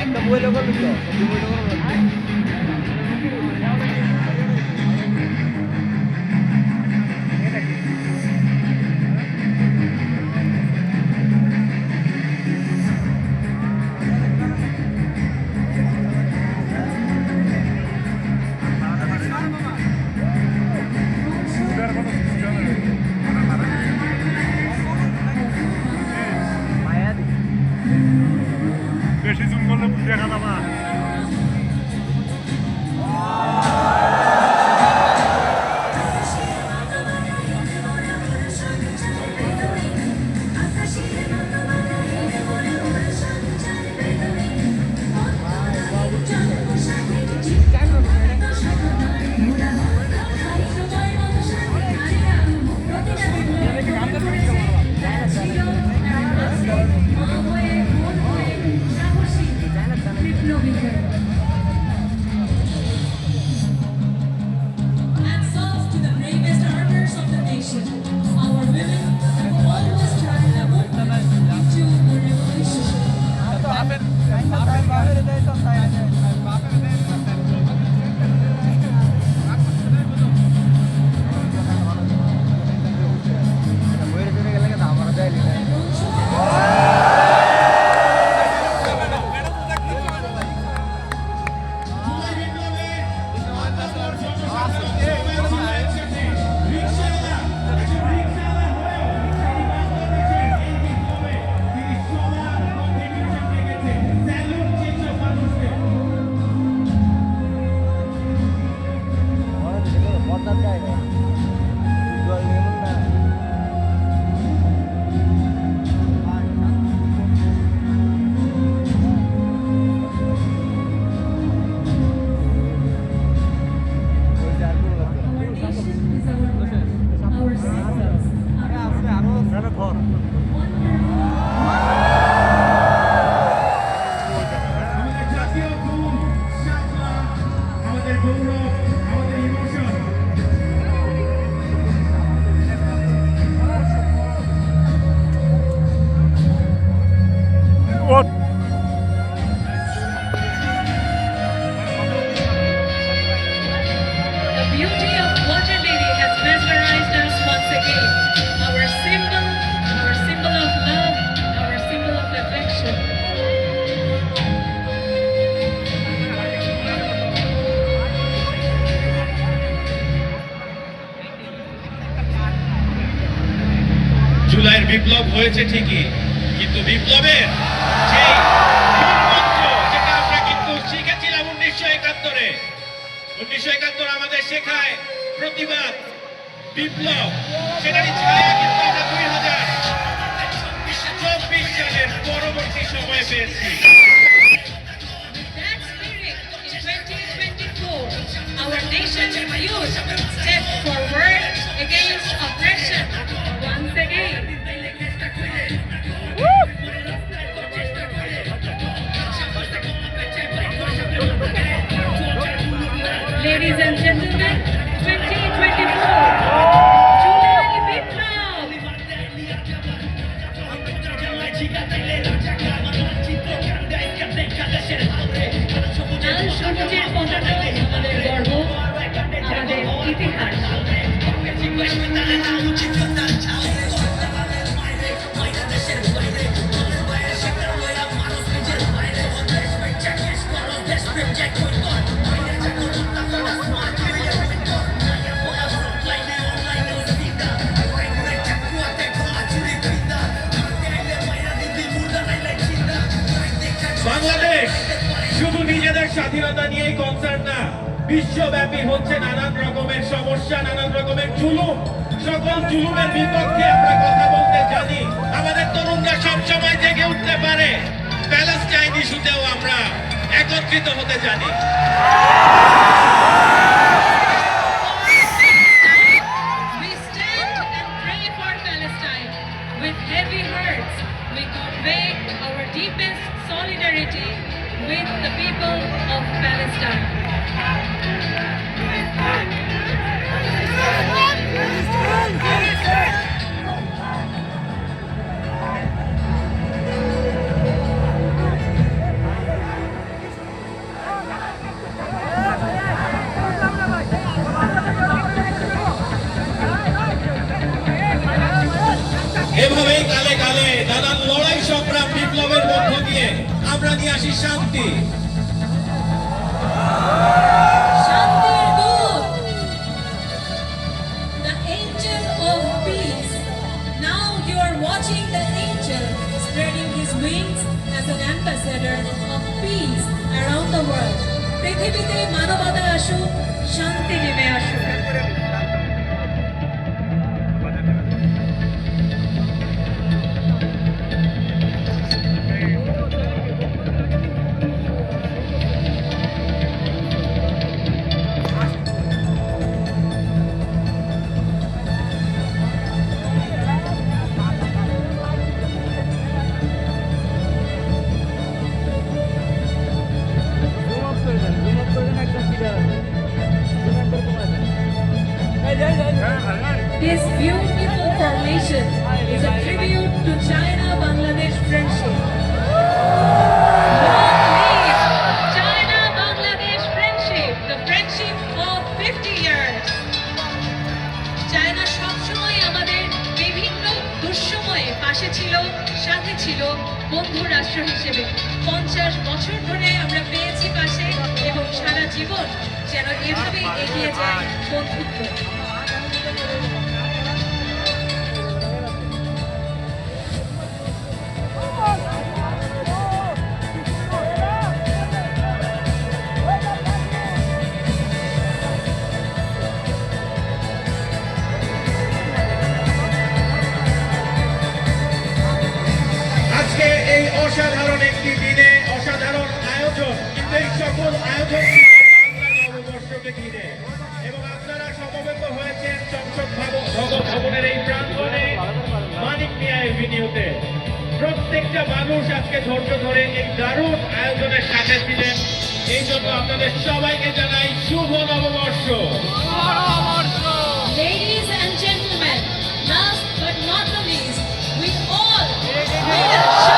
একটা বইলে করবি তো সবজি বইলে করবো বেশি জুম করলে দেখা যাবে জুলাইয়ের বিপ্লব হয়েছে ঠিকই, কিন্তু বিপ্লবের সেই মন্ত্র যেটা আমরা কিন্তু শিখেছিলাম 1971 আমাদের শেখায় প্রতিবাদ, বিপ্লব, সেটারই ছায়া কিন্তু আমরা 2024 সালের পরবর্তী সময় পেয়েছি। Our nation's youth step forward against oppression once again. Ladies and gentlemen, 2024 July Biplab. লাল সবুজের পতাকা আমাদের গর্ব, আমাদের ইতিহাস। বাংলাদেশ শুধু নিজেদের স্বাধীনতা নিয়েই কনসার্ন না, বিশ্বব্যাপী হচ্ছে নানান রকমের সমস্যা, নানান রকমের জুলুম। সকল জুলুমের বিপক্ষে আমরা কথা বলতে জানি, আমাদের তরুণরা সবসময় জেগে উঠতে পারে। প্যালেস্টাইন ইস্যুতেও আমরা একত্রিত হতে জানি। We stand and pray for Palestine. With heavy hearts, we convey our deepest solidarity with the people of Palestine. দেশবাসী শান্তি Shantir Doot, the angel of peace. Now you are watching the angel spreading his wings as an ambassador of peace around the world. পৃথিবীতে মানবতা আসুক, শান্তি নেমে আসুক। Zoom up করে দেন একটা ক্লিয়ার আছে জুম আপ করে কমায় দেন This beautiful formation is a tribute to China-Bangladesh friendship. Long live China-Bangladesh friendship, the friendship of 50 years. China সবসময় আমাদের বিভিন্ন দুঃসময়ে পাশে ছিল, সাথে ছিল, বন্ধু রাষ্ট্র হিসেবে 50 বছর ধরে আমরা পেয়েছি পাশে, এবং সারা জীবন যেন এভাবেই এগিয়ে যায় বন্ধুত্ব। আজকে এই অসাধারণ একটি দিনে অসাধারণ আয়োজন, কিন্তু এই সকল আয়োজন ছিল বাংলা নববর্ষকে ঘিরে, এবং আপনারা সমবেত হয়েছেন সংসদ ভবনের এই প্রাঙ্গণে মানিক মিয়া এভিনিউতে। প্রত্যেকটা মানুষ আজকে ধৈর্য ধরে এই দারুণ আয়োজনের সাথে ছিলেন। এই জন্য আপনাদের সবাইকে জানাই শুভ নববর্ষ। Ladies and gentlemen, last but not the least, we all made a shout